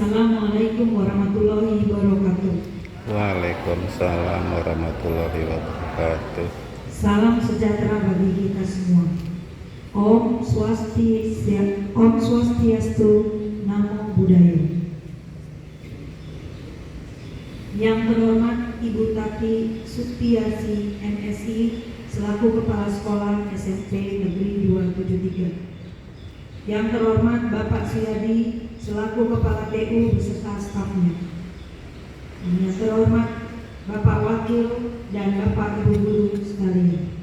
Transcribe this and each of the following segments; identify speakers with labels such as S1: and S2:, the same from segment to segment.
S1: Assalamualaikum warahmatullahi wabarakatuh.
S2: Waalaikumsalam warahmatullahi wabarakatuh.
S1: Salam sejahtera bagi kita semua. Om Swastiastu, Namo Buddhaya. Yang terhormat Ibu Tati Sutiasi MSI selaku Kepala Sekolah SMP Negeri 273. Yang terhormat Bapak Suyadi selaku Kepala TU beserta stafnya. Yang terhormat Bapak Wakil dan Bapak Ibu Guru sekalian.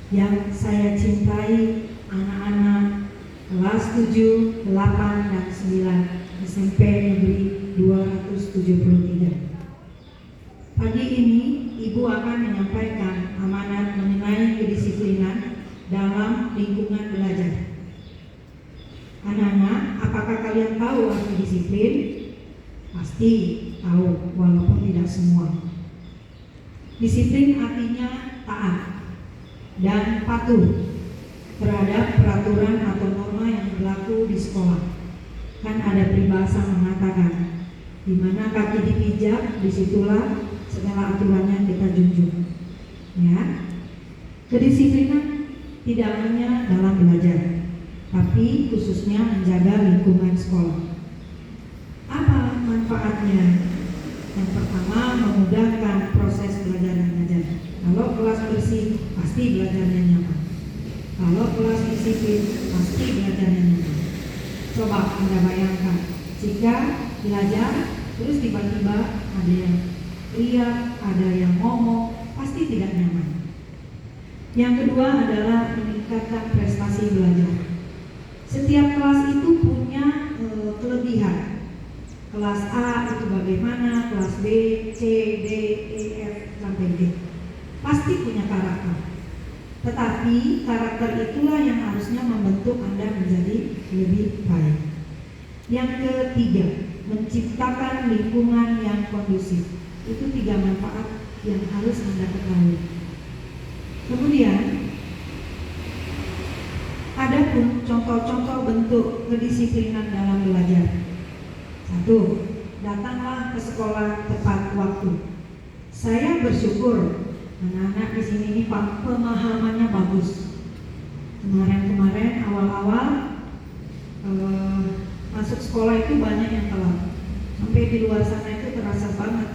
S1: Yang saya cintai anak-anak kelas 7, 8, dan 9 SMP Negeri 273. Pagi ini Ibu akan menyampaikan amanat mengenai kedisiplinan dalam lingkungan belajar. Anak-anak, apakah kalian tahu arti disiplin? Pasti tahu, walaupun tidak semua. Disiplin artinya taat dan patuh terhadap peraturan atau norma yang berlaku di sekolah. Kan ada peribahasa mengatakan, di mana kaki dipijak, disitulah segala aturannya kita junjung. Ya, kedisiplinan tidak hanya dalam belajar, tapi khususnya menjaga lingkungan sekolah. Apa manfaatnya? Yang pertama, memudahkan proses belajar dan mengajar. Kalau kelas bersih, pasti belajarnya nyaman. Kalau kelas disiplin, pasti belajarnya nyaman. Coba Anda bayangkan, jika belajar terus tiba-tiba ada yang teriak, ada yang ngomong, pasti tidak nyaman. Yang kedua adalah meningkatkan prestasi belajar. Setiap kelas itu punya kelebihan. Kelas A itu bagaimana, kelas B, C, D, E, F, sampai D. Pasti punya karakter. Tetapi karakter itulah yang harusnya membentuk Anda menjadi lebih baik. Yang ketiga, menciptakan lingkungan yang kondusif. Itu 3 manfaat yang harus Anda ketahui. Kemudian, ada pun contoh-contoh bentuk kedisiplinan dalam belajar. 1. Datanglah ke sekolah tepat waktu. Saya bersyukur anak-anak di sini ini pemahamannya bagus. Kemarin awal-awal masuk sekolah itu banyak yang telat. Sampai di luar sana itu terasa banget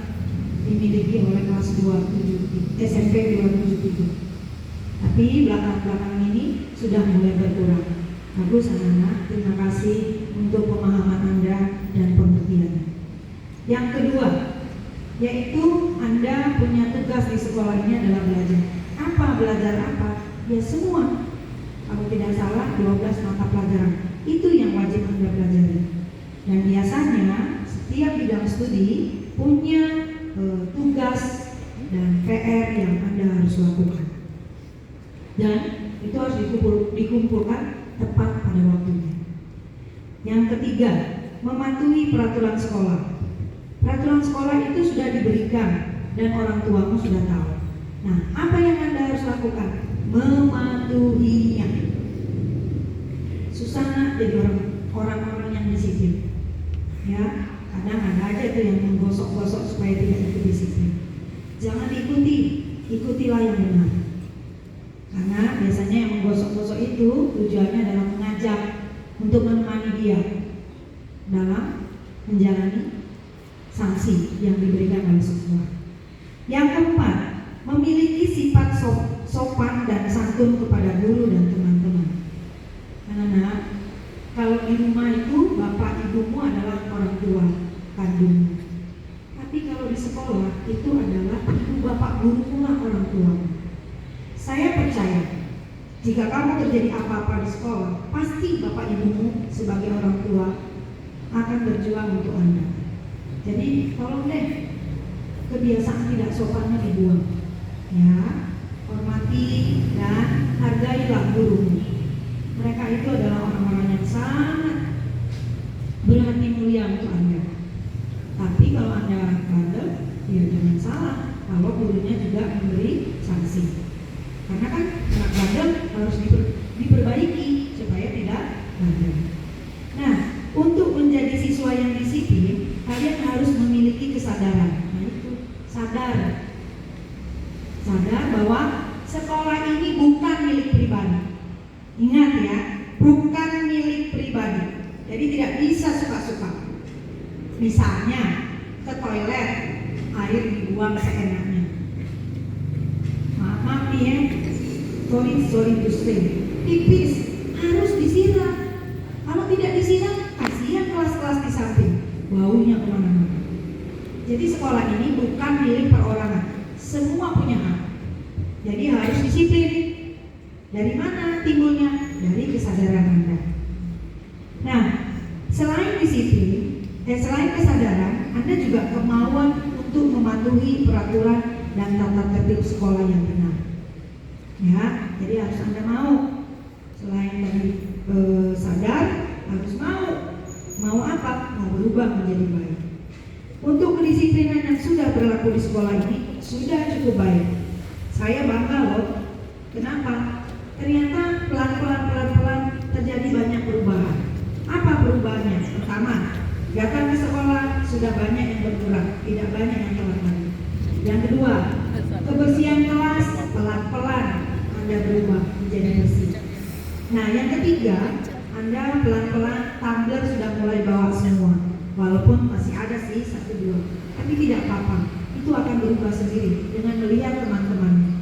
S1: dimiliki oleh kelas 2 SMP 273. Tapi belakang-belakang ini sudah mulai berkurang. Bagus anak-anak, terima kasih untuk pemahaman Anda dan pengertiannya. Yang kedua, yaitu Anda punya tugas di sekolah ini adalah belajar. Apa belajar apa? Ya semua. Kalau tidak salah 12 mata pelajaran. Itu yang wajib Anda pelajari. Dan biasanya setiap bidang studi punya tugas dan PR yang Anda harus lakukan. Dan itu harus dikumpulkan tepat pada waktunya. Yang ketiga, mematuhi peraturan sekolah. Peraturan sekolah itu sudah diberikan dan orang tuamu sudah tahu. Nah, apa yang Anda harus lakukan? Mematuhinya. Susah nak jadi orang-orang yang disiplin. Ya, kadang ada aja tuh yang menggosok-gosok supaya tidak ikut disiplin. Jangan ikutilah yang benar. Karena biasanya yang menggosok-gosok itu tujuannya adalah mengajak untuk menemani dia dalam menjalani sanksi yang diberikan oleh sekolah. Yang keempat, memiliki sifat sopan dan santun kepada guru dan teman-teman. Anak-anak, kalau di rumah itu bapak ibumu adalah orang tua kandungmu. Tapi kalau di sekolah itu adalah ibu bapak gurumu lah orang tua. Saya percaya jika kamu terjadi apa-apa di sekolah, pasti bapak ibumu sebagai orang tua akan berjuang untuk Anda. Jadi tolong deh, kebiasaan tidak sopannya dibuang. Ya, hormati dan hargailah gurumu. Mereka itu adalah orang-orang yang sangat berhati mulia untuk Anda. Tapi kalau Anda bandel, ya jangan salah kalau gurunya juga memberi sanksi. Karena kan anak bandel harus diperbaiki supaya tidak bandel. Nah, untuk menjadi siswa yang disiplin sadar bahwa sekolah ini bukan milik pribadi. Ingat ya, bukan milik pribadi. Jadi tidak bisa suka-suka. Misalnya ke toilet, air dibuang seenaknya. Maaf nih ya, sorry to say, pipis harus disiram. Kalau tidak disiram, kasihan kelas-kelas di samping, baunya kemana-mana. Jadi sekolah ini bukan milik perorangan, semua punya hak. Jadi harus disiplin. Dari mana timbulnya? Dari kesadaran Anda. Nah, selain disiplin, selain kesadaran, Anda juga kemauan untuk mematuhi peraturan dan tata tertib sekolah yang benar. Ya, jadi harus Anda mau. Selain dari sadar, harus mau apa? Mau berubah menjadi baik. Untuk kedisiplinan yang sudah berlaku di sekolah ini sudah cukup baik. Saya bangga loh. Kenapa? Ternyata pelan-pelan terjadi banyak perubahan. Apa perubahannya? Pertama, datang ke sekolah sudah banyak yang berkurang, tidak banyak yang telat lagi. Yang kedua, kebersihan kelas pelan-pelan Anda berubah menjadi bersih. Nah, yang ketiga, Anda pelan-pelan tumbler sudah mulai bawa semua. Walaupun masih ada sih 1-2, tapi tidak apa-apa. Itu akan berubah sendiri dengan melihat teman-temannya.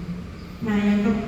S1: Nah, yang keempat,